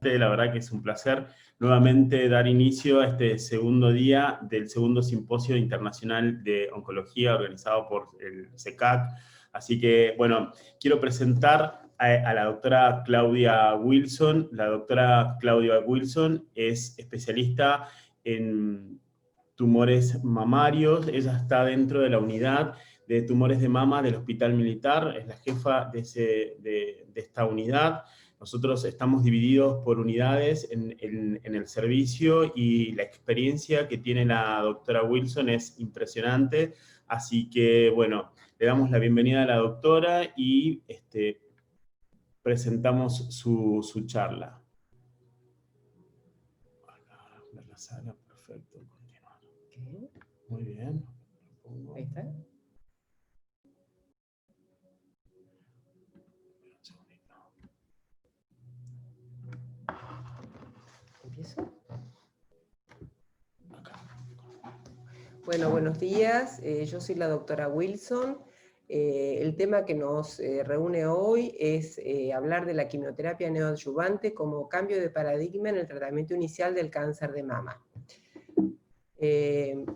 La verdad que es un placer nuevamente dar inicio a este segundo día del segundo simposio internacional de oncología organizado por el CECAC. Así que, bueno, quiero presentar a la doctora Claudia Wilson. La doctora Claudia Wilson es especialista en tumores mamarios. Ella está dentro de la unidad de tumores de mama del Hospital Militar, es la jefa de esta unidad. Nosotros estamos divididos por unidades en el servicio y la experiencia que tiene la doctora Wilson es impresionante. Así que, bueno, le damos la bienvenida a la doctora y presentamos su charla. La sala, perfecto, continuar. Okay. Muy bien. Ahí está. ¿Empiezo? Bueno, buenos días. Yo soy la doctora Wilson. El tema que nos reúne hoy es hablar de la quimioterapia neoadyuvante como cambio de paradigma en el tratamiento inicial del cáncer de mama. Tenemos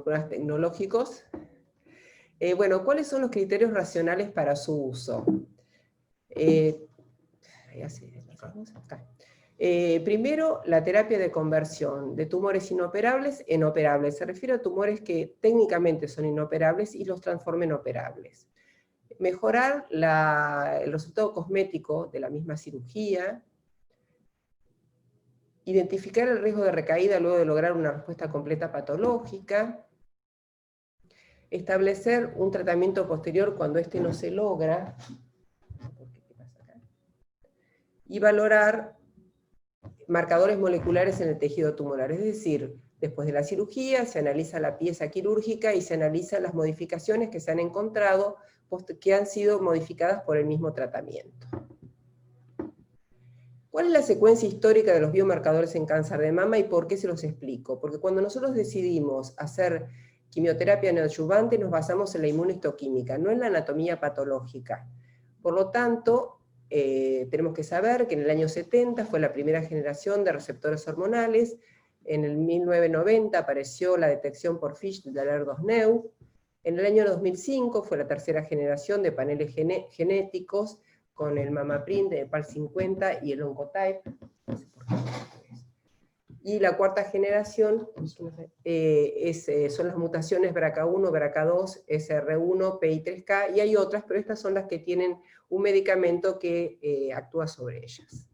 problemas tecnológicos. Bueno, ¿cuáles son los criterios racionales para su uso? Primero, la terapia de conversión de tumores inoperables en operables. Se refiere a tumores que técnicamente son inoperables y los transforma en operables. Mejorar el resultado cosmético de la misma cirugía. Identificar el riesgo de recaída luego de lograr una respuesta completa patológica. Establecer un tratamiento posterior cuando este no se logra. Y valorar marcadores moleculares en el tejido tumoral, es decir, después de la cirugía se analiza la pieza quirúrgica y se analizan las modificaciones que se han encontrado, que han sido modificadas por el mismo tratamiento. ¿Cuál es la secuencia histórica de los biomarcadores en cáncer de mama y por qué se los explico? Porque cuando nosotros decidimos hacer quimioterapia neoadyuvante nos basamos en la inmunohistoquímica, no en la anatomía patológica. Por lo tanto, tenemos que saber que en el año 70 fue la primera generación de receptores hormonales, en el 1990 apareció la detección por FISH del HER2-Neu, en el año 2005 fue la tercera generación de paneles genéticos con el MammaPrint, el PAL50 y el Oncotype. No sé por qué. Y la cuarta generación son las mutaciones BRCA1, BRCA2, SR1, PI3K, y hay otras, pero estas son las que tienen un medicamento que actúa sobre ellas.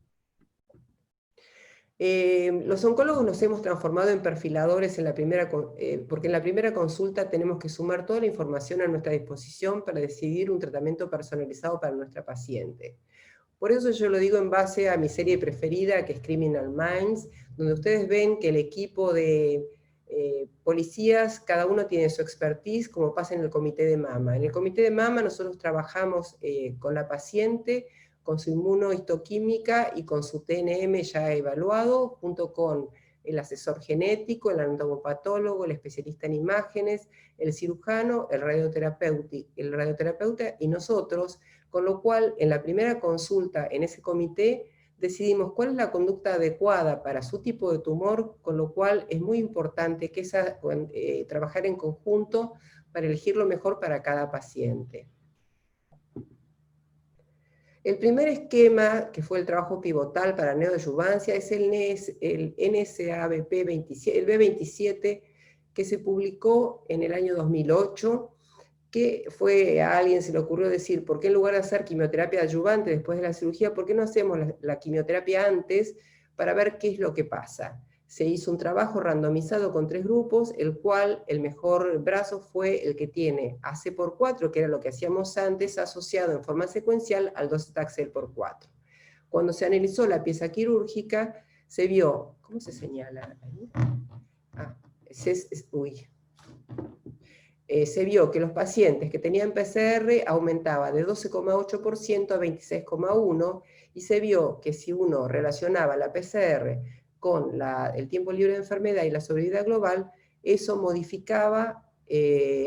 Los oncólogos nos hemos transformado en perfiladores porque en la primera consulta tenemos que sumar toda la información a nuestra disposición para decidir un tratamiento personalizado para nuestra paciente. Por eso yo lo digo en base a mi serie preferida, que es Criminal Minds, donde ustedes ven que el equipo de policías, cada uno tiene su expertise, como pasa en el comité de mama. En el comité de mama nosotros trabajamos con la paciente, con su inmunohistoquímica y con su TNM ya evaluado, junto con el asesor genético, el anatomopatólogo, el especialista en imágenes, el cirujano, el radioterapeuta y nosotros, con lo cual en la primera consulta en ese comité decidimos cuál es la conducta adecuada para su tipo de tumor, con lo cual es muy importante que trabajar en conjunto para elegir lo mejor para cada paciente. El primer esquema, que fue el trabajo pivotal para neoadyuvancia, es el NSABP27, el B27, que se publicó en el año 2008, que a alguien se le ocurrió decir, ¿por qué en lugar de hacer quimioterapia adyuvante después de la cirugía, por qué no hacemos la quimioterapia antes para ver qué es lo que pasa? Se hizo un trabajo randomizado con 3 grupos, el cual el mejor brazo fue el que tiene AC/4, que era lo que hacíamos antes, asociado en forma secuencial al docetaxel por 4. Cuando se analizó la pieza quirúrgica, se vio, ¿cómo se señala ahí? Se vio que los pacientes que tenían PCR aumentaba de 12,8% a 26,1%, y se vio que si uno relacionaba la PCR con el tiempo libre de enfermedad y la sobrevida global, eso modificaba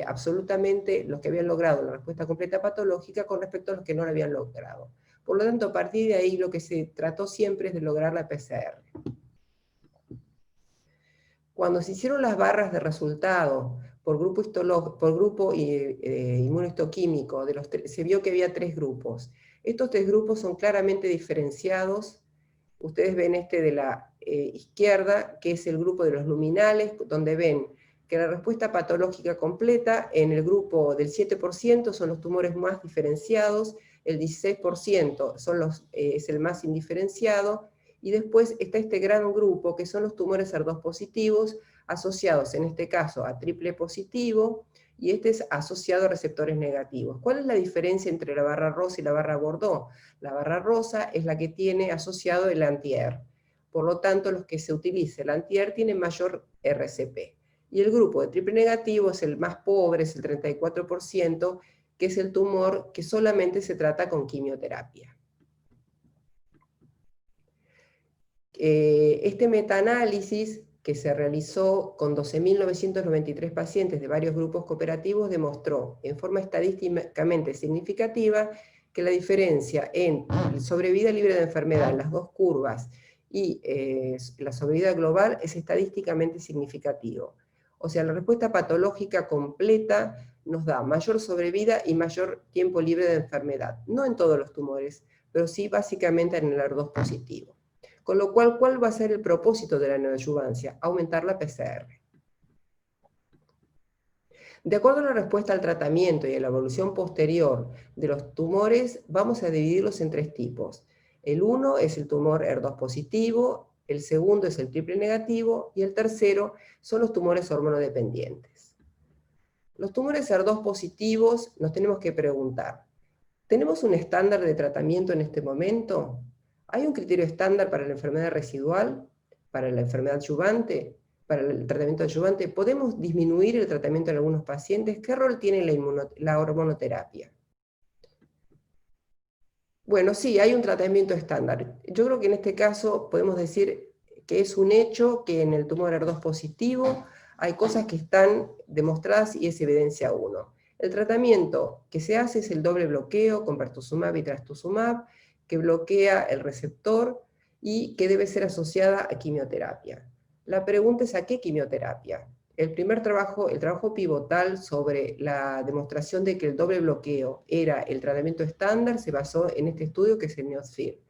absolutamente los que habían logrado la respuesta completa patológica con respecto a los que no la habían logrado. Por lo tanto, a partir de ahí lo que se trató siempre es de lograr la PCR. Cuando se hicieron las barras de resultado por grupo inmunohistoquímico, se vio que había 3 grupos. Estos 3 grupos son claramente diferenciados. Ustedes ven este de la izquierda, que es el grupo de los luminales, donde ven que la respuesta patológica completa en el grupo del 7% son los tumores más diferenciados, el 16% es el más indiferenciado, y después está este gran grupo que son los tumores HER2 positivos, asociados en este caso a triple positivo, y este es asociado a receptores negativos. ¿Cuál es la diferencia entre la barra rosa y la barra bordó? La barra rosa es la que tiene asociado el anti-ER. Por lo tanto, los que se utiliza el anti-ER tienen mayor RCP. Y el grupo de triple negativo es el más pobre, es el 34%, que es el tumor que solamente se trata con quimioterapia. Este metaanálisis que se realizó con 12.993 pacientes de varios grupos cooperativos demostró en forma estadísticamente significativa que la diferencia en sobrevida libre de enfermedad en las 2 curvas y la sobrevida global es estadísticamente significativo. O sea, la respuesta patológica completa nos da mayor sobrevida y mayor tiempo libre de enfermedad. No en todos los tumores, pero sí básicamente en el HER2 positivo. Con lo cual, ¿cuál va a ser el propósito de la neoadyuvancia? Aumentar la PCR. De acuerdo a la respuesta al tratamiento y a la evolución posterior de los tumores, vamos a dividirlos en 3 tipos. El 1 es el tumor HER2 positivo, el segundo es el triple negativo, y el tercero son los tumores hormonodependientes. Los tumores HER2 positivos nos tenemos que preguntar, ¿tenemos un estándar de tratamiento en este momento? ¿Hay un criterio estándar para la enfermedad residual, para la enfermedad adyuvante, para el tratamiento adyuvante? ¿Podemos disminuir el tratamiento en algunos pacientes? ¿Qué rol tiene la hormonoterapia? Bueno, sí, hay un tratamiento estándar. Yo creo que en este caso podemos decir que es un hecho que en el tumor HER2 positivo hay cosas que están demostradas y es evidencia 1. El tratamiento que se hace es el doble bloqueo con pertuzumab y trastuzumab, que bloquea el receptor y que debe ser asociada a quimioterapia. La pregunta es ¿a qué quimioterapia? El trabajo pivotal sobre la demostración de que el doble bloqueo era el tratamiento estándar se basó en este estudio que es el NEOSPHERE.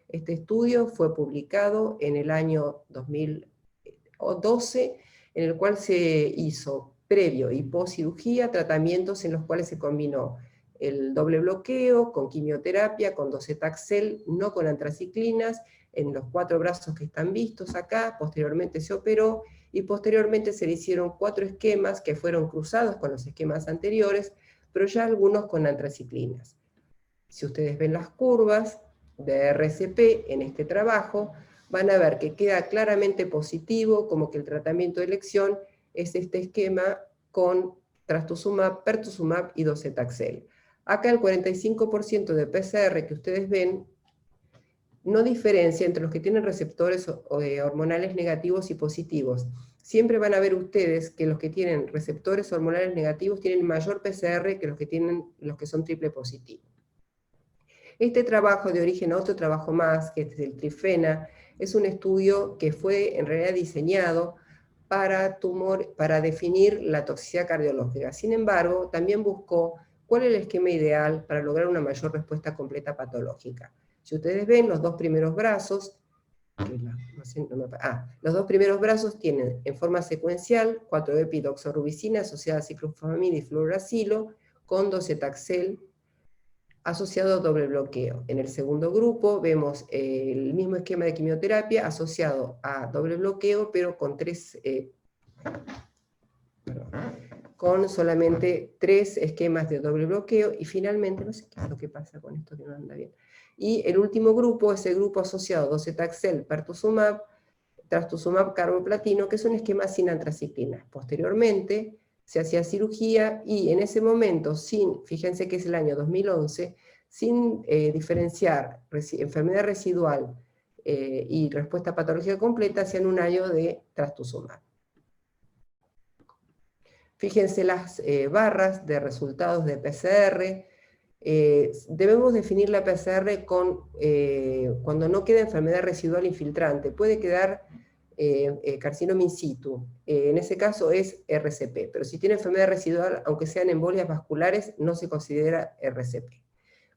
Este estudio fue publicado en el año 2012, en el cual se hizo previo y post cirugía tratamientos en los cuales se combinó el doble bloqueo con quimioterapia, con docetaxel, no con antraciclinas, en los 4 brazos que están vistos acá. Posteriormente se operó y posteriormente se le hicieron 4 esquemas que fueron cruzados con los esquemas anteriores, pero ya algunos con antraciclinas. Si ustedes ven las curvas de RCP en este trabajo, van a ver que queda claramente positivo, como que el tratamiento de elección es este esquema con trastuzumab, pertuzumab y docetaxel. Acá el 45% de PCR que ustedes ven no diferencia entre los que tienen receptores hormonales negativos y positivos. Siempre van a ver ustedes que los que tienen receptores hormonales negativos tienen mayor PCR que los que son triple positivos. Este trabajo de origen a otro trabajo más, que es el Trifena, es un estudio que fue en realidad diseñado para definir la toxicidad cardiológica. Sin embargo, también buscó cuál es el esquema ideal para lograr una mayor respuesta completa patológica. Si ustedes ven los 2 primeros brazos, los 2 primeros brazos tienen en forma secuencial 4-epidoxorubicina asociada a ciclofosfamida y fluoracilo con docetaxel asociado a doble bloqueo. En el segundo grupo vemos el mismo esquema de quimioterapia asociado a doble bloqueo, pero con solamente 3 esquemas de doble bloqueo, y finalmente, no sé qué es lo que pasa con esto que no anda bien. Y el último grupo es el grupo asociado a docetaxel, pertuzumab, trastuzumab, carboplatino, que es un esquema sin antraciclina. Posteriormente se hacía cirugía y en ese momento, fíjense que es el año 2011, sin diferenciar enfermedad residual y respuesta patológica completa, hacían un año de trastuzumab. Fíjense las barras de resultados de PCR, debemos definir la PCR cuando no queda enfermedad residual infiltrante. Puede quedar carcinoma in situ. En ese caso es RCP, pero si tiene enfermedad residual, aunque sean embolias vasculares, no se considera RCP.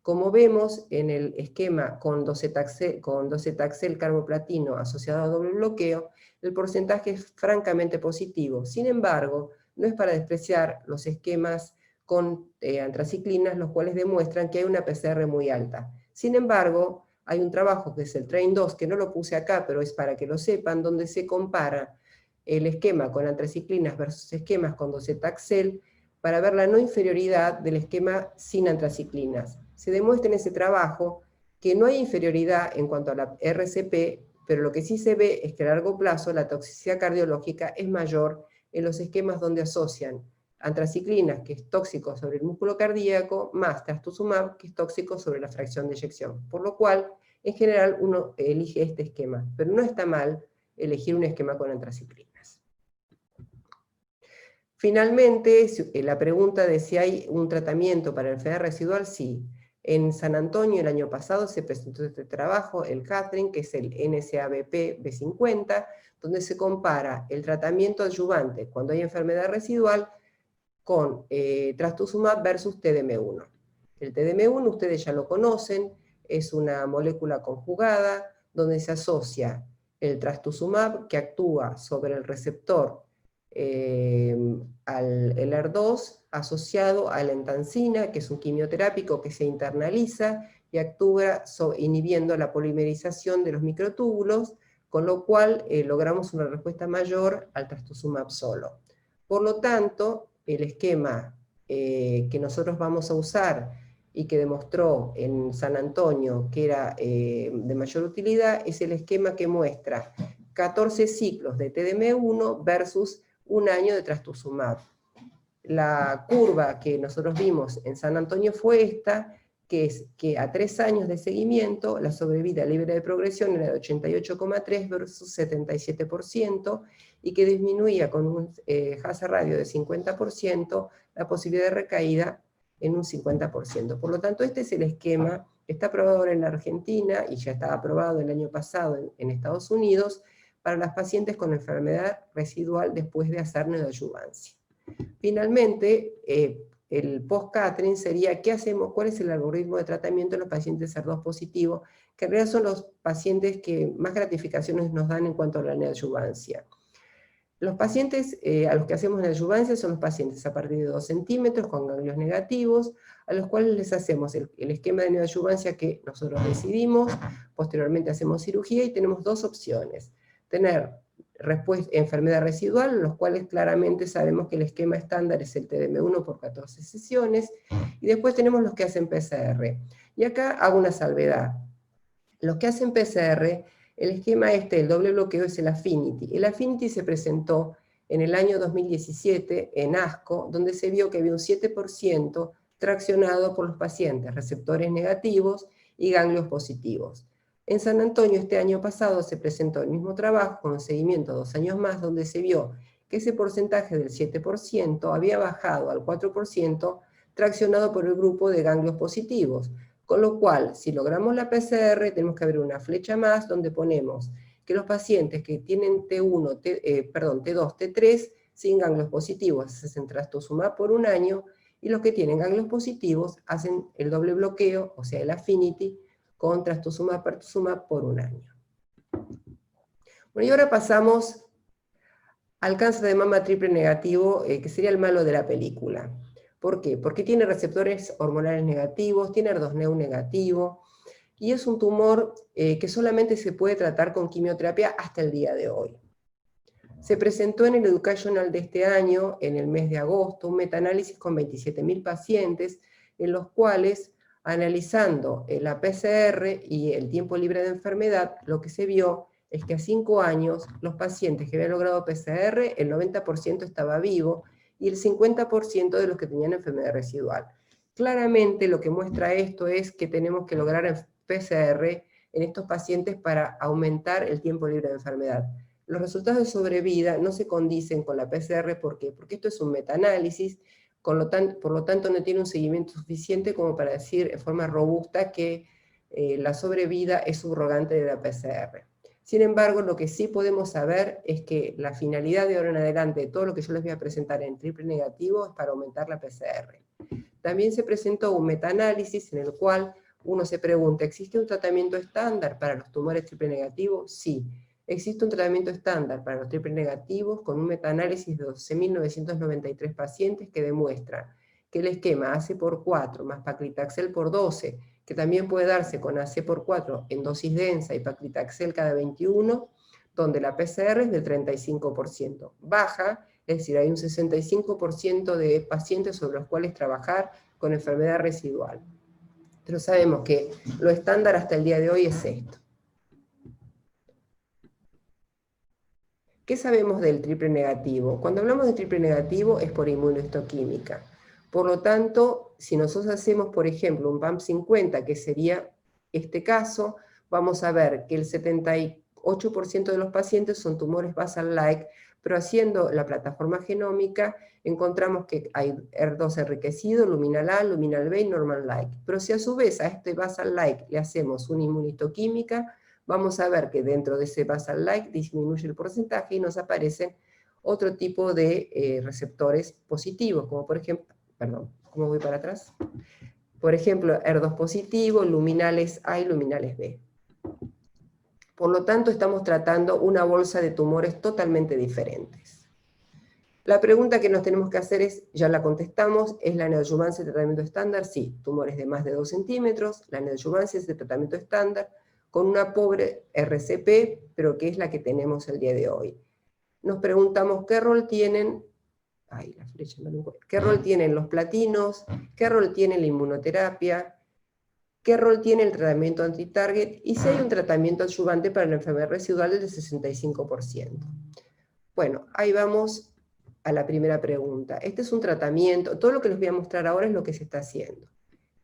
Como vemos en el esquema con docetaxel carboplatino asociado a doble bloqueo, el porcentaje es francamente positivo. Sin embargo, no es para despreciar los esquemas con antraciclinas, los cuales demuestran que hay una PCR muy alta. Sin embargo, hay un trabajo que es el TRAIN-2, que no lo puse acá, pero es para que lo sepan, donde se compara el esquema con antraciclinas versus esquemas con docetaxel para ver la no inferioridad del esquema sin antraciclinas. Se demuestra en ese trabajo que no hay inferioridad en cuanto a la RCP, pero lo que sí se ve es que a largo plazo la toxicidad cardiológica es mayor en los esquemas donde asocian antraciclinas, que es tóxico sobre el músculo cardíaco, más trastuzumab, que es tóxico sobre la fracción de eyección. Por lo cual, en general, uno elige este esquema, pero no está mal elegir un esquema con antraciclinas. Finalmente, la pregunta de si hay un tratamiento para la enfermedad residual, sí. En San Antonio el año pasado se presentó este trabajo, el Catherine, que es el NSABP B50, donde se compara el tratamiento adyuvante cuando hay enfermedad residual con trastuzumab versus TDM1. El TDM1 ustedes ya lo conocen, es una molécula conjugada donde se asocia el trastuzumab que actúa sobre el receptor al LR2 asociado a la entancina, que es un quimioterápico que se internaliza y actúa inhibiendo la polimerización de los microtúbulos, con lo cual logramos una respuesta mayor al trastuzumab solo. Por lo tanto, el esquema que nosotros vamos a usar y que demostró en San Antonio que era de mayor utilidad es el esquema que muestra 14 ciclos de TDM1 versus un año de trastuzumab. La curva que nosotros vimos en San Antonio fue esta, que es que a 3 años de seguimiento la sobrevida libre de progresión era de 88,3 versus 77%, y que disminuía con un hazard radio de 50% la posibilidad de recaída en un 50%. Por lo tanto, este es el esquema, está aprobado ahora en la Argentina y ya estaba aprobado el año pasado en Estados Unidos para las pacientes con enfermedad residual después de hacer neoadyuvancia. Finalmente, el post-Catherine sería ¿qué hacemos? ¿Cuál es el algoritmo de tratamiento en los pacientes SER2 positivos? Que en realidad son los pacientes que más gratificaciones nos dan en cuanto a la neoadyuvancia. Los pacientes a los que hacemos neoadyuvancia son los pacientes a partir de 2 centímetros con ganglios negativos, a los cuales les hacemos el esquema de neoadyuvancia que nosotros decidimos, posteriormente hacemos cirugía y tenemos 2 opciones. Tener enfermedad residual, en los cuales claramente sabemos que el esquema estándar es el TDM1 por 14 sesiones, y después tenemos los que hacen PCR. Y acá hago una salvedad. Los que hacen PCR, el esquema el doble bloqueo es el Affinity. El Affinity se presentó en el año 2017 en ASCO, donde se vio que había un 7% traccionado por los pacientes, receptores negativos y ganglios positivos. En San Antonio este año pasado se presentó el mismo trabajo con un seguimiento 2 años más, donde se vio que ese porcentaje del 7% había bajado al 4% traccionado por el grupo de ganglios positivos. Con lo cual, si logramos la PCR, tenemos que abrir una flecha más donde ponemos que los pacientes que tienen T1, T2, T3, sin ganglios positivos, hacen trastuzumab por un año, y los que tienen ganglios positivos hacen el doble bloqueo, o sea, el Affinity, con trastuzumab, pertuzumab por un año. Bueno, y ahora pasamos al cáncer de mama triple negativo, que sería el malo de la película. ¿Por qué? Porque tiene receptores hormonales negativos, tiene HER2/neu negativo, y es un tumor que solamente se puede tratar con quimioterapia hasta el día de hoy. Se presentó en el Educational de este año, en el mes de agosto, un metaanálisis con 27.000 pacientes, en los cuales, analizando la PCR y el tiempo libre de enfermedad, lo que se vio es que a 5 años, los pacientes que habían logrado PCR, el 90% estaba vivo, y el 50% de los que tenían enfermedad residual. Claramente lo que muestra esto es que tenemos que lograr PCR en estos pacientes para aumentar el tiempo libre de enfermedad. Los resultados de sobrevida no se condicen con la PCR, ¿por qué? Porque esto es un metaanálisis Por lo tanto, no tiene un seguimiento suficiente como para decir en forma robusta que la sobrevida es subrogante de la PCR. Sin embargo, lo que sí podemos saber es que la finalidad de ahora en adelante de todo lo que yo les voy a presentar en triple negativo es para aumentar la PCR. También se presentó un metaanálisis en el cual uno se pregunta, ¿existe un tratamiento estándar para los tumores triple negativos? Sí. Existe un tratamiento estándar para los triple negativos con un metaanálisis de 12.993 pacientes que demuestra que el esquema AC por 4 más paclitaxel por 12, que también puede darse con AC por 4 en dosis densa y paclitaxel cada 21, donde la PCR es del 35%. Baja, es decir, hay un 65% de pacientes sobre los cuales trabajar con enfermedad residual. Pero sabemos que lo estándar hasta el día de hoy es esto. ¿Qué sabemos del triple negativo? Cuando hablamos de triple negativo es por inmunohistoquímica. Por lo tanto, si nosotros hacemos, por ejemplo, un PAM50, que sería este caso, vamos a ver que el 78% de los pacientes son tumores basal-like, pero haciendo la plataforma genómica encontramos que hay ER2 enriquecido, luminal A, luminal B y normal-like. Pero si a su vez a este basal-like le hacemos una inmunohistoquímica, vamos a ver que dentro de ese basal-like disminuye el porcentaje y nos aparecen otro tipo de receptores positivos, como por ejemplo, perdón, ¿cómo voy para atrás? Por ejemplo, ER2 positivo, luminales A y luminales B. Por lo tanto, estamos tratando una bolsa de tumores totalmente diferentes. La pregunta que nos tenemos que hacer es, ya la contestamos, ¿es la neoadyuvancia de tratamiento estándar? Sí, tumores de más de 2 centímetros, la neoadyuvancia es de tratamiento estándar, con una pobre RCP, pero que es la que tenemos el día de hoy. Nos preguntamos qué rol tienen, qué rol tienen los platinos, qué rol tiene la inmunoterapia, qué rol tiene el tratamiento anti-target y si hay un tratamiento adyuvante para la enfermedad residual del 65%. Bueno, ahí vamos a la primera pregunta. Este es un tratamiento, todo lo que les voy a mostrar ahora es lo que se está haciendo.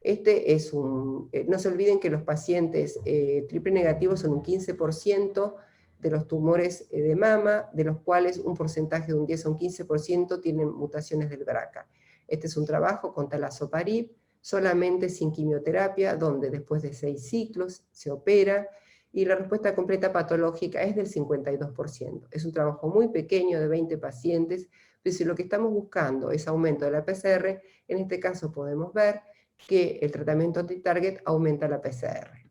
Este es no se olviden que los pacientes triple negativos son un 15% de los tumores de mama, de los cuales un porcentaje de un 10 a un 15% tienen mutaciones del BRCA. Este es un trabajo con talazoparib, solamente sin quimioterapia, donde después de 6 ciclos se opera, y la respuesta completa patológica es del 52%. Es un trabajo muy pequeño de 20 pacientes, pero si lo que estamos buscando es aumento de la PCR, en este caso podemos ver que el tratamiento anti-target aumenta la PCR.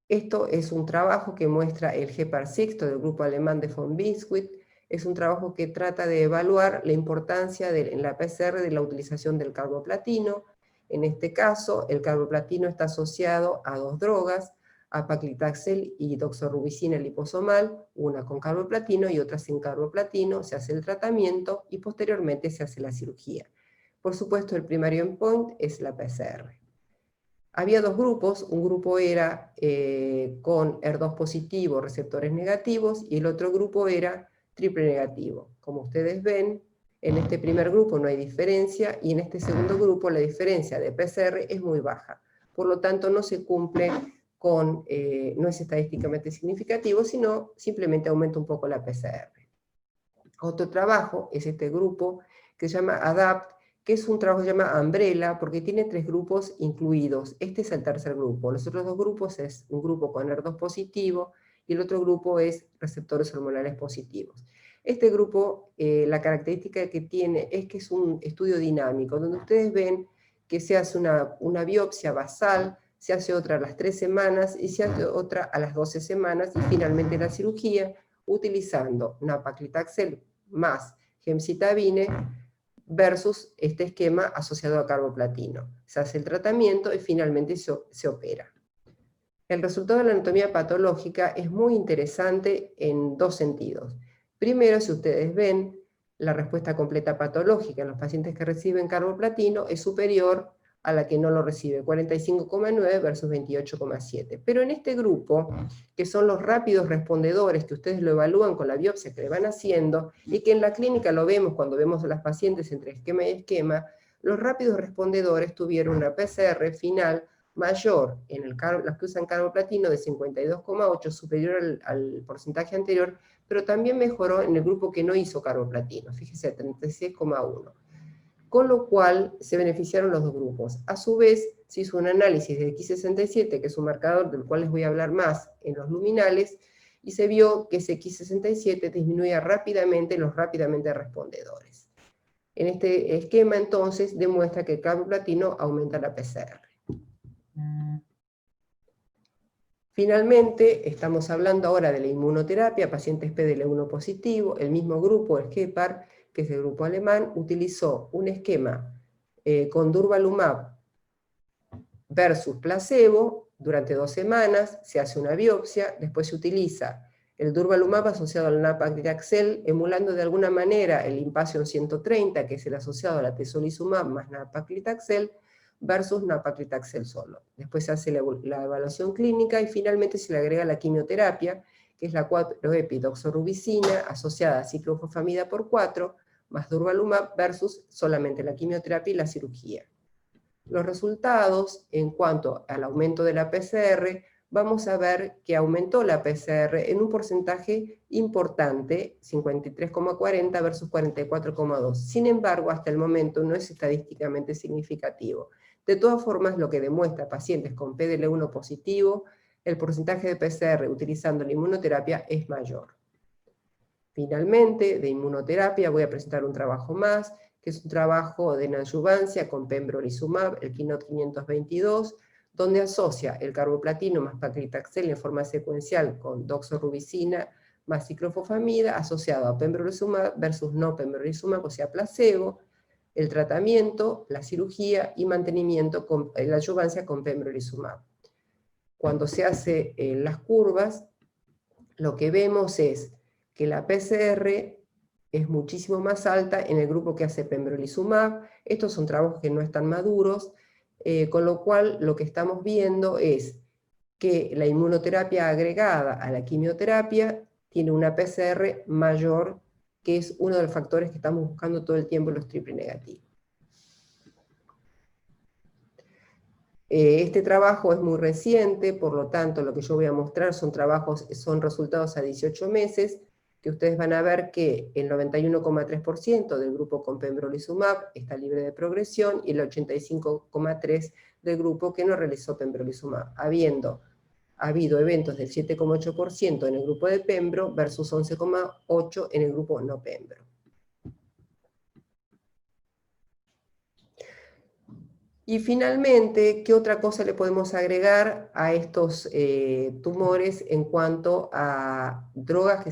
Esto es un trabajo que muestra el GEPAR-6 del grupo alemán de von Biscuit. Es un trabajo que trata de evaluar la importancia en la PCR de la utilización del carboplatino. En este caso, el carboplatino está asociado a 2 drogas, a paclitaxel y doxorubicina liposomal, una con carboplatino y otra sin carboplatino. Se hace el tratamiento y posteriormente se hace la cirugía. Por supuesto, el primario endpoint es la PCR. Había 2 grupos, un grupo era con ER2 positivo, receptores negativos, y el otro grupo era triple negativo. Como ustedes ven, en este primer grupo no hay diferencia, y en este segundo grupo la diferencia de PCR es muy baja. Por lo tanto, no se cumple con, no es estadísticamente significativo, sino simplemente aumenta un poco la PCR. Otro trabajo es este grupo que se llama ADAPT, que es un trabajo que se llama Umbrella, porque tiene 3 grupos incluidos. Este es el tercer grupo. Los otros 2 grupos es un grupo con ER2 positivo y el otro grupo es receptores hormonales positivos. Este grupo, la característica que tiene es que es un estudio dinámico, donde ustedes ven que se hace una biopsia basal, se hace otra a las 3 semanas y se hace otra a las 12 semanas y finalmente la cirugía utilizando nab-paclitaxel más gemcitabine versus este esquema asociado a carboplatino. Se hace el tratamiento y finalmente se opera. El resultado de la anatomía patológica es muy interesante en 2 sentidos. Primero, si ustedes ven, la respuesta completa patológica en los pacientes que reciben carboplatino es superior a la que no lo recibe, 45,9 versus 28,7. Pero en este grupo, que son los rápidos respondedores, que ustedes lo evalúan con la biopsia que le van haciendo, y que en la clínica lo vemos cuando vemos a las pacientes entre esquema y esquema, los rápidos respondedores tuvieron una PCR final mayor en las que usan carboplatino de 52,8, superior al porcentaje anterior, pero también mejoró en el grupo que no hizo carboplatino, fíjese, 36,1. con lo cual se beneficiaron los dos grupos. A su vez, se hizo un análisis de X67, que es un marcador del cual les voy a hablar más en los luminales, y se vio que ese X67 disminuía rápidamente los rápidamente respondedores. En este esquema, entonces, demuestra que el carboplatino aumenta la PCR. Finalmente, estamos hablando ahora de la inmunoterapia, pacientes PDL1 positivo. El mismo grupo, el GEPAR, que es el grupo alemán, utilizó un esquema con durvalumab versus placebo durante 2 semanas, se hace una biopsia, después se utiliza el durvalumab asociado al nab-paclitaxel, emulando de alguna manera el Impassion 130, que es el asociado a la tesolizumab más nab-paclitaxel, versus nab-paclitaxel solo. Después se hace la evaluación clínica y finalmente se le agrega la quimioterapia, que es la 4-epidoxorubicina asociada a ciclofosfamida por 4, más durvalumab versus solamente la quimioterapia y la cirugía. Los resultados en cuanto al aumento de la PCR, vamos a ver que aumentó la PCR en un porcentaje importante, 53,40 versus 44,2. Sin embargo, hasta el momento no es estadísticamente significativo. De todas formas, lo que demuestra pacientes con PDL1 positivo, el porcentaje de PCR utilizando la inmunoterapia es mayor. Finalmente, de inmunoterapia voy a presentar un trabajo más, que es un trabajo de neoadjuvancia con pembrolizumab, el Keynote 522, donde asocia el carboplatino más paclitaxel en forma secuencial con doxorubicina más ciclofosfamida asociado a pembrolizumab versus no pembrolizumab, o sea, placebo, el tratamiento, la cirugía y mantenimiento con la adjuvancia con pembrolizumab. Cuando se hace las curvas, lo que vemos es que la PCR es muchísimo más alta en el grupo que hace pembrolizumab. Estos son trabajos que no están maduros, con lo cual lo que estamos viendo es que la inmunoterapia agregada a la quimioterapia tiene una PCR mayor, que es uno de los factores que estamos buscando todo el tiempo en los triple negativos. Este trabajo es muy reciente, por lo tanto lo que yo voy a mostrar son resultados a 18 meses, que ustedes van a ver que el 91,3% del grupo con pembrolizumab está libre de progresión y el 85,3% del grupo que no realizó pembrolizumab, habiendo habido eventos del 7,8% en el grupo de pembro versus 11,8% en el grupo no pembro. Y finalmente, ¿qué otra cosa le podemos agregar a estos tumores en cuanto a drogas,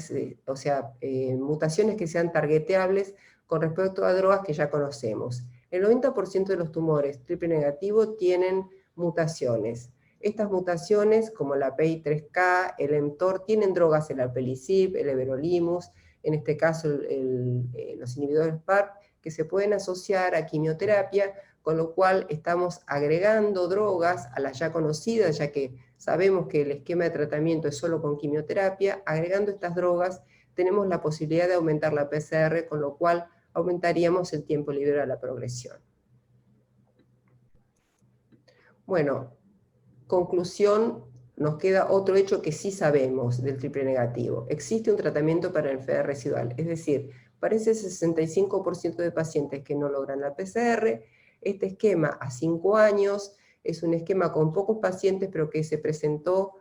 mutaciones que sean targeteables con respecto a drogas que ya conocemos? El 90% de los tumores triple negativo tienen mutaciones. Estas mutaciones, como la PI3K, el mTOR, tienen drogas, el alpelisib, el everolimus, en este caso los inhibidores PARP, que se pueden asociar a quimioterapia, con lo cual estamos agregando drogas a las ya conocidas, ya que sabemos que el esquema de tratamiento es solo con quimioterapia. Agregando estas drogas tenemos la posibilidad de aumentar la PCR, con lo cual aumentaríamos el tiempo libre a la progresión. Bueno, conclusión, nos queda otro hecho que sí sabemos del triple negativo. Existe un tratamiento para el enfermedad residual, es decir, para ese 65% de pacientes que no logran la PCR, este esquema a 5 años es un esquema con pocos pacientes, pero que se presentó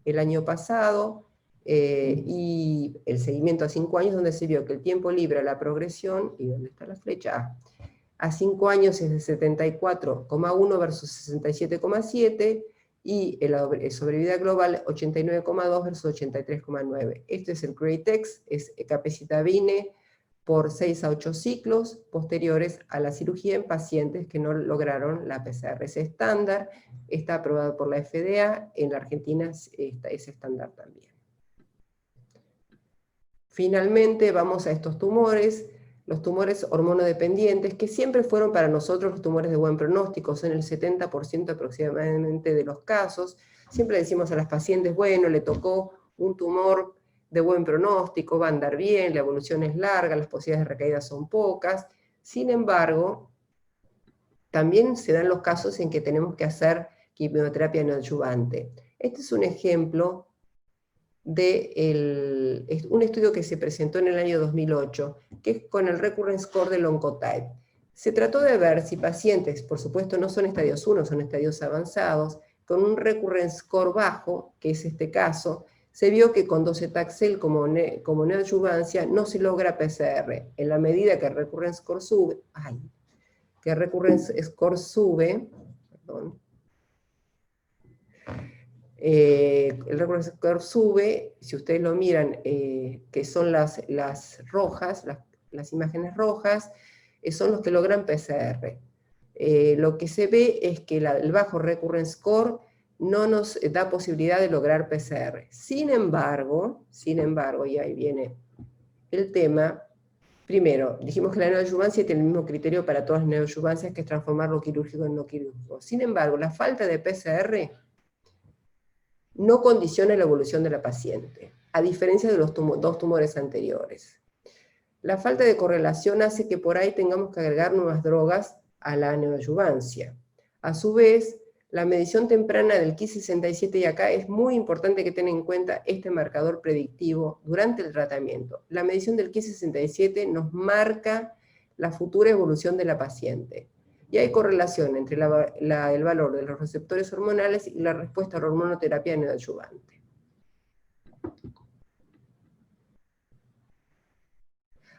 el año pasado, y el seguimiento a 5 años, donde se vio que el tiempo libre a la progresión, ¿y dónde está la flecha? A 5 años es de 74,1 versus 67,7, y la sobrevida global 89,2 versus 83,9. Este es el GREATEX, es capecitabine por 6 a 8 ciclos posteriores a la cirugía en pacientes que no lograron la PCR. Es estándar, está aprobado por la FDA, en la Argentina es estándar también. Finalmente vamos a estos tumores, los tumores hormonodependientes, que siempre fueron para nosotros los tumores de buen pronóstico, son el 70% aproximadamente de los casos. Siempre decimos a las pacientes, bueno, le tocó un tumor de buen pronóstico, va a andar bien, la evolución es larga, las posibilidades de recaída son pocas. Sin embargo, también se dan los casos en que tenemos que hacer quimioterapia neoadyuvante. Este es un ejemplo de un estudio que se presentó en el año 2008, que es con el Recurrence Score del Oncotype. Se trató de ver si pacientes, por supuesto no son estadios 1, son estadios avanzados, con un recurrence score bajo, que es este caso, se vio que con docetaxel como neoadyuvancia no se logra PCR. En la medida que el recurrence score sube, perdón, el recurrence score sube, si ustedes lo miran, que son las rojas, las imágenes rojas, son los que logran PCR. Lo que se ve es que el bajo recurrence score no nos da posibilidad de lograr PCR. Sin embargo, y ahí viene el tema, primero, dijimos que la neoadyuvancia tiene el mismo criterio para todas las neoadyuvancias, que es transformar lo quirúrgico en no quirúrgico. Sin embargo, la falta de PCR no condiciona la evolución de la paciente, a diferencia de los dos tumores anteriores. La falta de correlación hace que por ahí tengamos que agregar nuevas drogas a la neoadyuvancia. A su vez, la medición temprana del Ki67, y acá es muy importante que tengan en cuenta este marcador predictivo durante el tratamiento. La medición del Ki67 nos marca la futura evolución de la paciente. Y hay correlación entre el valor de los receptores hormonales y la respuesta a la hormonoterapia neoadyuvante.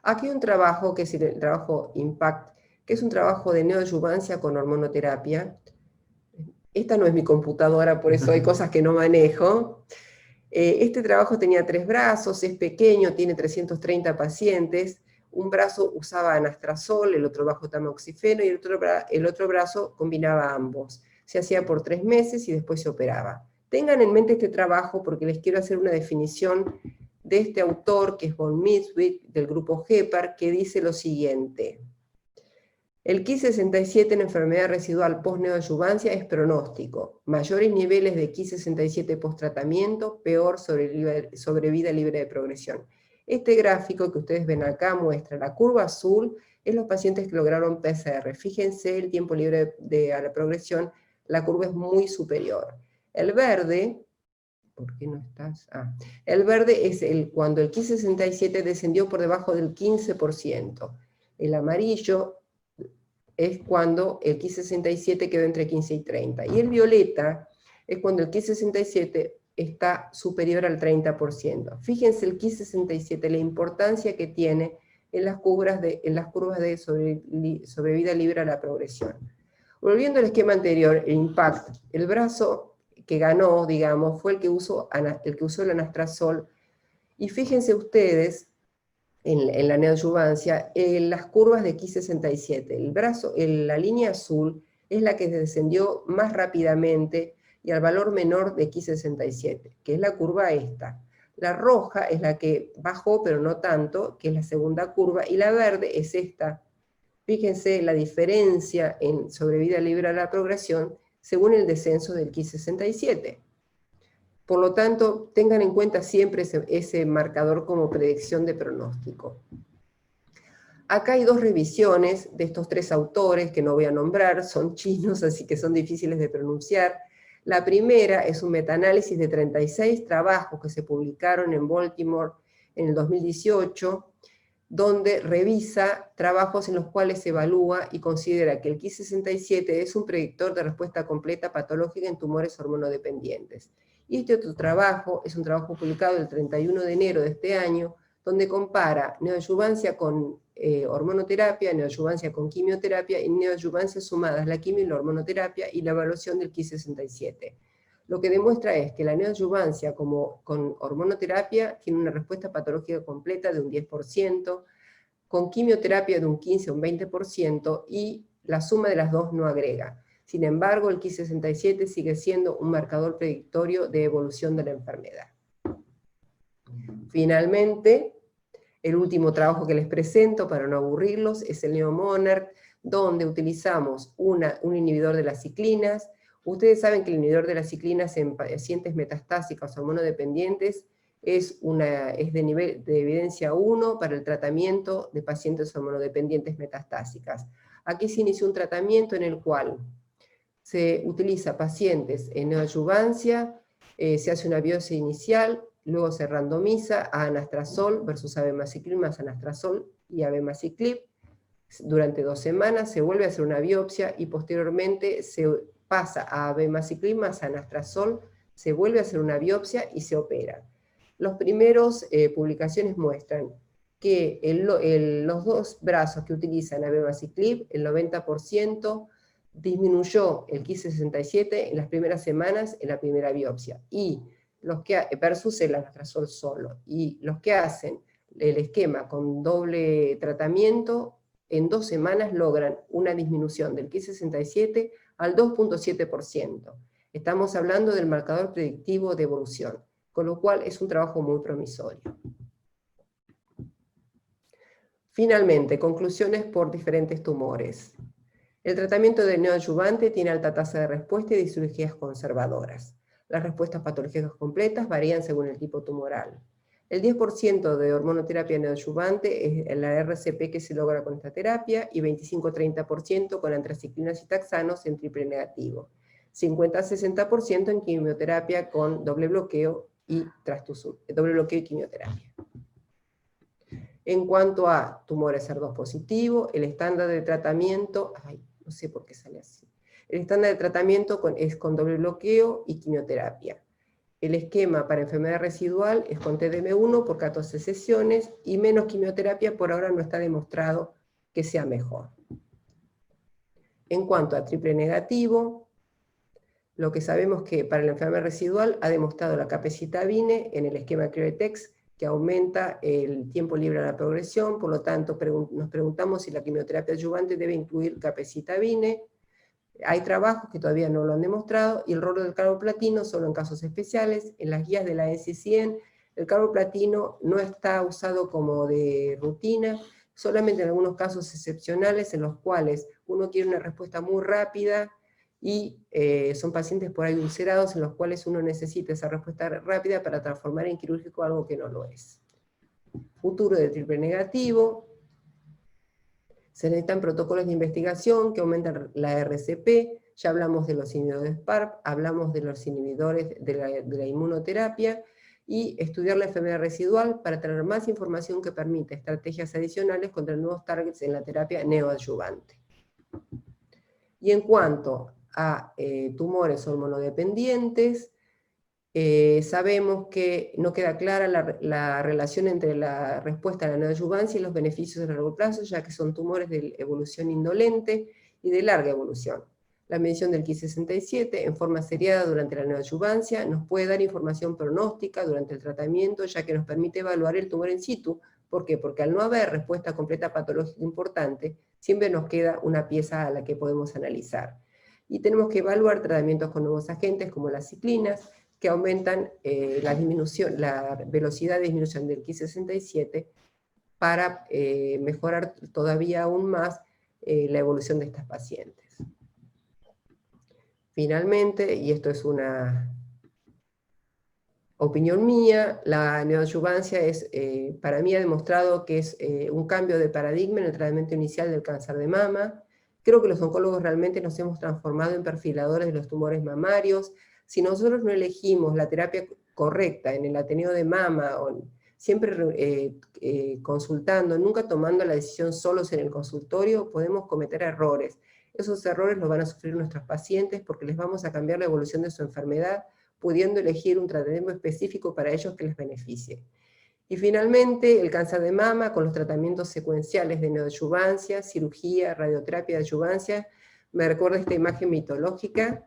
Aquí hay un trabajo que es el trabajo IMPACT, que es un trabajo de neoadyuvancia con hormonoterapia. Esta no es mi computadora, por eso hay cosas que no manejo. Este trabajo tenía 3 brazos, es pequeño, tiene 330 pacientes. Un brazo usaba anastrozol, el otro bajo tamoxifeno, y el otro brazo combinaba ambos. Se hacía por 3 meses y después se operaba. Tengan en mente este trabajo porque les quiero hacer una definición de este autor, que es von Miswick, del grupo Hepar, que dice lo siguiente. El Ki67 en enfermedad residual post-neoadyuvancia es pronóstico. Mayores niveles de Ki67 post-tratamiento, peor sobrevida libre de progresión. Este gráfico que ustedes ven acá muestra la curva azul, es los pacientes que lograron PCR. Fíjense el tiempo libre a la progresión, la curva es muy superior. El verde, ¿por qué no estás? El verde es cuando el Ki67 descendió por debajo del 15%. El amarillo es cuando el Ki67 quedó entre 15 y 30. Y el violeta es cuando el Ki67 está superior al 30%. Fíjense el Ki67, la importancia que tiene en las curvas de sobrevida libre a la progresión. Volviendo al esquema anterior, el IMPACT, el brazo que ganó, digamos, fue el que usó el anastrozol. Y fíjense ustedes, en la neoadyuvancia, las curvas de Ki67. La línea azul es la que descendió más rápidamente y al valor menor de Ki67, que es la curva esta. La roja es la que bajó, pero no tanto, que es la segunda curva, y la verde es esta. Fíjense la diferencia en sobrevida libre a la progresión según el descenso del Ki67. Por lo tanto, tengan en cuenta siempre ese marcador como predicción de pronóstico. Acá hay 2 revisiones de estos 3 autores que no voy a nombrar, son chinos, así que son difíciles de pronunciar. La primera es un metaanálisis de 36 trabajos que se publicaron en Baltimore en el 2018, donde revisa trabajos en los cuales se evalúa y considera que el Ki67 es un predictor de respuesta completa patológica en tumores hormonodependientes. Y este otro trabajo es un trabajo publicado el 31 de enero de este año, donde compara neoadyuvancia con hormonoterapia, neoadyuvancia con quimioterapia y neoadyuvancia sumadas, la quimio y la hormonoterapia, y la evaluación del Ki67. Lo que demuestra es que la neoadyuvancia con hormonoterapia tiene una respuesta patológica completa de un 10%, con quimioterapia de un 15 o un 20%, y la suma de las dos no agrega. Sin embargo, el Ki67 sigue siendo un marcador predictorio de evolución de la enfermedad. Finalmente, el último trabajo que les presento, para no aburrirlos, es el NeoMonarch, donde utilizamos un inhibidor de las ciclinas. Ustedes saben que el inhibidor de las ciclinas en pacientes metastásicos hormonodependientes es de nivel de evidencia 1 para el tratamiento de pacientes hormonodependientes metastásicas. Aquí se inició un tratamiento en el cual se utiliza pacientes en neoadyuvancia, se hace una biopsia inicial, luego se randomiza a anastrozol versus abemaciclib más anastrozol y abemaciclib. Durante 2 semanas se vuelve a hacer una biopsia y posteriormente se pasa a abemaciclib más anastrozol, se vuelve a hacer una biopsia y se opera. Los primeros publicaciones muestran que los 2 brazos que utilizan abemaciclib, el 90% disminuyó el Ki-67 en las primeras semanas en la primera biopsia, y los que, versus el anastrozol solo. Y los que hacen el esquema con doble tratamiento, en 2 semanas logran una disminución del Ki-67 al 2.7%. Estamos hablando del marcador predictivo de evolución, con lo cual es un trabajo muy promisorio. Finalmente, conclusiones por diferentes tumores. El tratamiento de neoadyuvante tiene alta tasa de respuesta y de cirugías conservadoras. Las respuestas patológicas completas varían según el tipo tumoral. El 10% de hormonoterapia neoadyuvante es la RCP que se logra con esta terapia, y 25-30% con antraciclinas y taxanos en triple negativo. 50-60% en quimioterapia con doble bloqueo y quimioterapia. En cuanto a tumores HER2 positivo, el estándar de tratamiento, no sé por qué sale así. El estándar de tratamiento es con doble bloqueo y quimioterapia. El esquema para enfermedad residual es con TDM1 por 14 sesiones, y menos quimioterapia por ahora no está demostrado que sea mejor. En cuanto a triple negativo, lo que sabemos que para la enfermedad residual ha demostrado la capecitabine en el esquema Criotex, que aumenta el tiempo libre a la progresión. Por lo tanto, nos preguntamos si la quimioterapia adyuvante debe incluir capecitabine. Hay trabajos que todavía no lo han demostrado, y el rol del carboplatino solo en casos especiales. En las guías de la NCCN, el carboplatino no está usado como de rutina, solamente en algunos casos excepcionales en los cuales uno quiere una respuesta muy rápida, y son pacientes por ahí ulcerados en los cuales uno necesita esa respuesta rápida para transformar en quirúrgico algo que no lo es. Futuro de triple negativo. Se necesitan protocolos de investigación que aumentan la RCP, ya hablamos de los inhibidores PARP, hablamos de los inhibidores de la inmunoterapia, y estudiar la enfermedad residual para tener más información que permita estrategias adicionales contra nuevos targets en la terapia neoadyuvante. Y en cuanto a tumores hormonodependientes, sabemos que no queda clara la relación entre la respuesta a la neoadyuvancia y los beneficios a largo plazo, ya que son tumores de evolución indolente y de larga evolución. La medición del Ki-67 en forma seriada durante la neoadyuvancia nos puede dar información pronóstica durante el tratamiento, ya que nos permite evaluar el tumor in situ. ¿Por qué? Porque al no haber respuesta completa patológica importante, siempre nos queda una pieza a la que podemos analizar. Y tenemos que evaluar tratamientos con nuevos agentes como las ciclinas, que aumentan la velocidad de disminución del Ki-67 para mejorar todavía aún más la evolución de estas pacientes. Finalmente, y esto es una opinión mía, la neoadyuvancia para mí ha demostrado que es un cambio de paradigma en el tratamiento inicial del cáncer de mama. Creo que los oncólogos realmente nos hemos transformado en perfiladores de los tumores mamarios. Si nosotros no elegimos la terapia correcta en el Ateneo de Mama, siempre consultando, nunca tomando la decisión solos en el consultorio, podemos cometer errores. Esos errores los van a sufrir nuestros pacientes porque les vamos a cambiar la evolución de su enfermedad, pudiendo elegir un tratamiento específico para ellos que les beneficie. Y finalmente, el cáncer de mama con los tratamientos secuenciales de neoadyuvancia, cirugía, radioterapia de adyuvancia. Me recuerda esta imagen mitológica.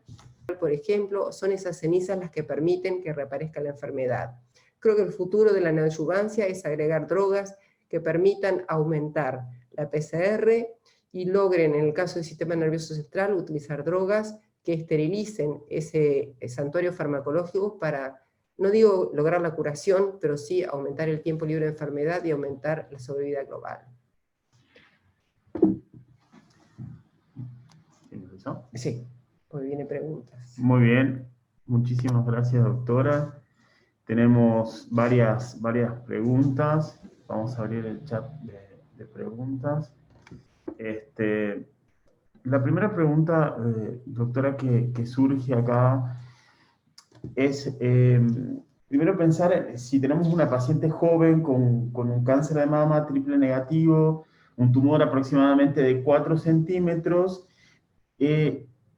Por ejemplo, son esas cenizas las que permiten que reaparezca la enfermedad. Creo que el futuro de la neoadyuvancia es agregar drogas que permitan aumentar la PCR y logren, en el caso del sistema nervioso central, utilizar drogas que esterilicen ese santuario farmacológico para, no digo lograr la curación, pero sí aumentar el tiempo libre de enfermedad y aumentar la sobrevida global. Sí, pues vienen preguntas. Muy bien, muchísimas gracias, doctora. Tenemos varias preguntas. Vamos a abrir el chat de preguntas. La primera pregunta, doctora, que surge acá es, primero pensar si tenemos una paciente joven con un cáncer de mama triple negativo, un tumor aproximadamente de 4 centímetros.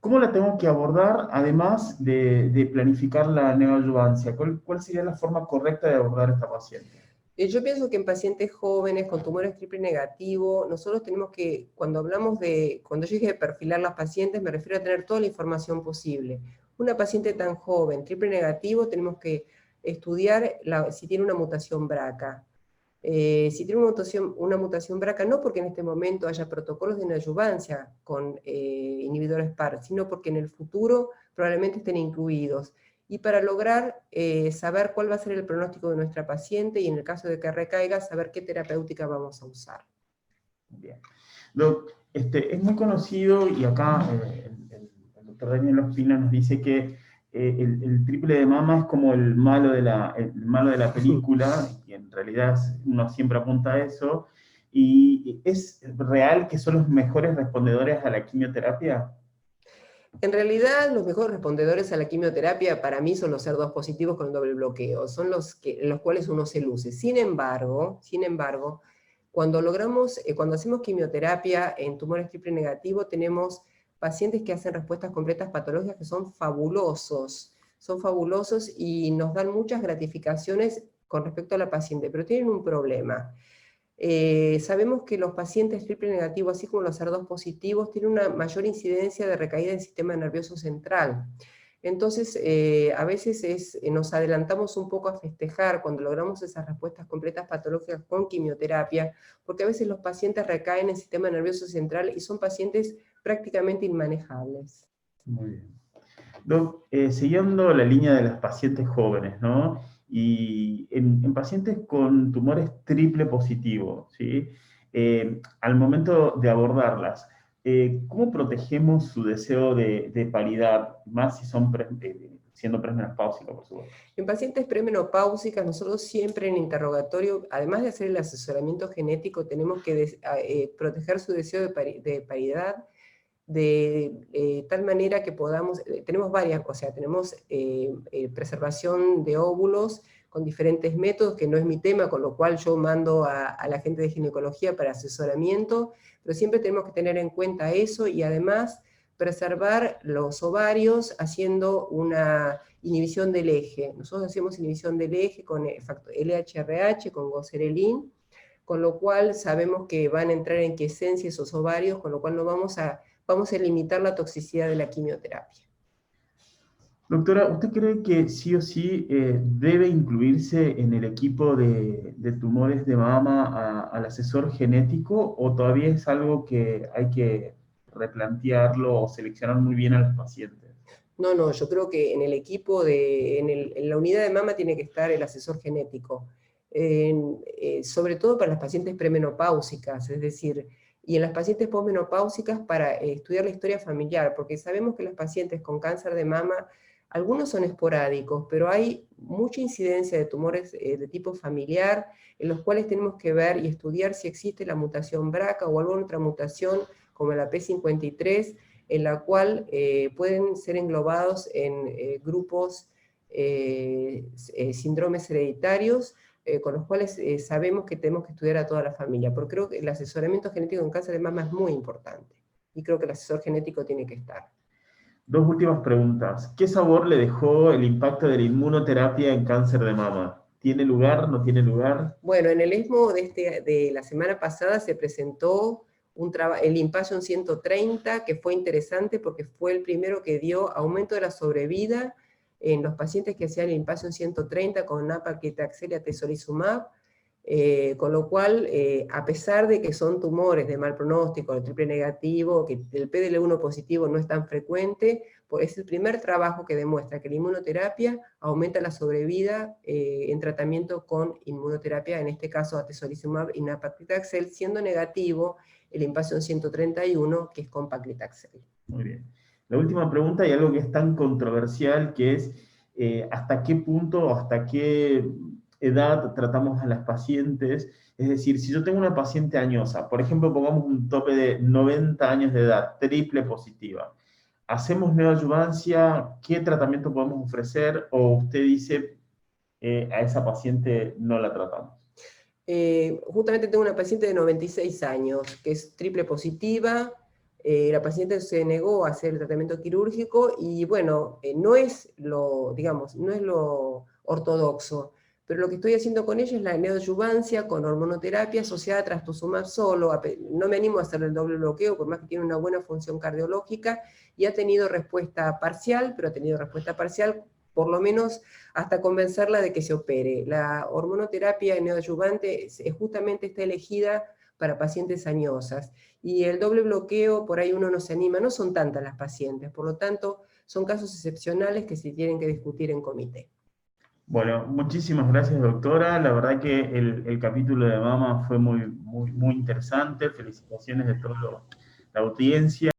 ¿Cómo la tengo que abordar, además de planificar la neoadyuvancia? ¿Cuál sería la forma correcta de abordar a esta paciente? Yo pienso que en pacientes jóvenes con tumores triple negativo, nosotros tenemos que, cuando yo dije de perfilar las pacientes, me refiero a tener toda la información posible. Una paciente tan joven, triple negativo, tenemos que estudiar si tiene una mutación BRCA. Si tiene una mutación BRCA, no porque en este momento haya protocolos de neoadyuvancia con inhibidores PARP, sino porque en el futuro probablemente estén incluidos. Y para lograr saber cuál va a ser el pronóstico de nuestra paciente y en el caso de que recaiga, saber qué terapéutica vamos a usar. Bien. Doc, es muy conocido y acá el doctor Daniel Ospina nos dice que el triple de mama es como el malo de la película, y en realidad uno siempre apunta a eso. ¿Y es real que son los mejores respondedores a la quimioterapia? En realidad, los mejores respondedores a la quimioterapia para mí son los SER2 positivos con el doble bloqueo, son en los cuales uno se luce. Sin embargo, cuando hacemos quimioterapia en tumores triple negativo, tenemos pacientes que hacen respuestas completas patológicas que son fabulosos y nos dan muchas gratificaciones con respecto a la paciente, pero tienen un problema. Sabemos que los pacientes triple negativos, así como los SER2 positivos, tienen una mayor incidencia de recaída del sistema nervioso central. Entonces, a veces nos adelantamos un poco a festejar cuando logramos esas respuestas completas patológicas con quimioterapia, porque a veces los pacientes recaen en el sistema nervioso central y son pacientes prácticamente inmanejables. Muy bien. Doc, siguiendo la línea de las pacientes jóvenes, ¿no? Y en pacientes con tumores triple positivos, ¿sí? Al momento de abordarlas, ¿cómo protegemos su deseo de paridad, más si son siendo premenopáusicas, por supuesto? En pacientes premenopáusicas, nosotros siempre en interrogatorio, además de hacer el asesoramiento genético, tenemos que proteger su deseo de paridad, de tal manera que podamos, tenemos varias, o sea, tenemos preservación de óvulos con diferentes métodos, que no es mi tema, con lo cual yo mando a la gente de ginecología para asesoramiento, pero siempre tenemos que tener en cuenta eso y además preservar los ovarios haciendo una inhibición del eje. Nosotros hacemos inhibición del eje con factor LHRH, con goserelin, con lo cual sabemos que van a entrar en quiescencia esos ovarios, con lo cual no vamos a limitar la toxicidad de la quimioterapia. Doctora, ¿usted cree que sí o sí debe incluirse en el equipo de tumores de mama al asesor genético, o todavía es algo que hay que replantearlo o seleccionar muy bien a los pacientes? No, yo creo que en el equipo, en la unidad de mama tiene que estar el asesor genético, sobre todo para las pacientes premenopáusicas, es decir, y en las pacientes posmenopáusicas para estudiar la historia familiar, porque sabemos que las pacientes con cáncer de mama, algunos son esporádicos, pero hay mucha incidencia de tumores de tipo familiar, en los cuales tenemos que ver y estudiar si existe la mutación BRCA o alguna otra mutación, como la P53, en la cual pueden ser englobados en grupos síndromes hereditarios, con los cuales sabemos que tenemos que estudiar a toda la familia, porque creo que el asesoramiento genético en cáncer de mama es muy importante, y creo que el asesor genético tiene que estar. Dos últimas preguntas. ¿Qué sabor le dejó el impacto de la inmunoterapia en cáncer de mama? ¿Tiene lugar? ¿No tiene lugar? Bueno, en el ESMO de la semana pasada se presentó el Limpation 130, que fue interesante porque fue el primero que dio aumento de la sobrevida en los pacientes que hacían el Limpation 130 con nab-paclitaxel y atezolizumab, con lo cual, a pesar de que son tumores de mal pronóstico, el triple negativo, que el PDL1 positivo no es tan frecuente, pues es el primer trabajo que demuestra que la inmunoterapia aumenta la sobrevida en tratamiento con inmunoterapia, en este caso atezolizumab y nab-paclitaxel, siendo negativo el Limpation 131, que es con paclitaxel. Muy bien. La última pregunta, y algo que es tan controversial, que es ¿hasta qué punto, hasta qué edad tratamos a las pacientes? Es decir, si yo tengo una paciente añosa, por ejemplo, pongamos un tope de 90 años de edad, triple positiva, ¿hacemos neoadyuvancia? ¿Qué tratamiento podemos ofrecer? ¿O usted dice a esa paciente no la tratamos? Justamente tengo una paciente de 96 años, que es triple positiva. La paciente se negó a hacer el tratamiento quirúrgico y bueno, no es lo, digamos, no es lo ortodoxo, pero lo que estoy haciendo con ella es la neoadyuvancia con hormonoterapia asociada a trastuzumab solo. No me animo a hacer el doble bloqueo, por más que tiene una buena función cardiológica, y ha tenido respuesta parcial, pero ha tenido respuesta parcial por lo menos hasta convencerla de que se opere. La hormonoterapia neoadyuvante justamente está elegida para pacientes añosas, y el doble bloqueo por ahí uno no se anima, no son tantas las pacientes, por lo tanto son casos excepcionales que se tienen que discutir en comité. Bueno, muchísimas gracias, doctora. La verdad que el capítulo de mama fue muy interesante. Felicitaciones de toda la audiencia.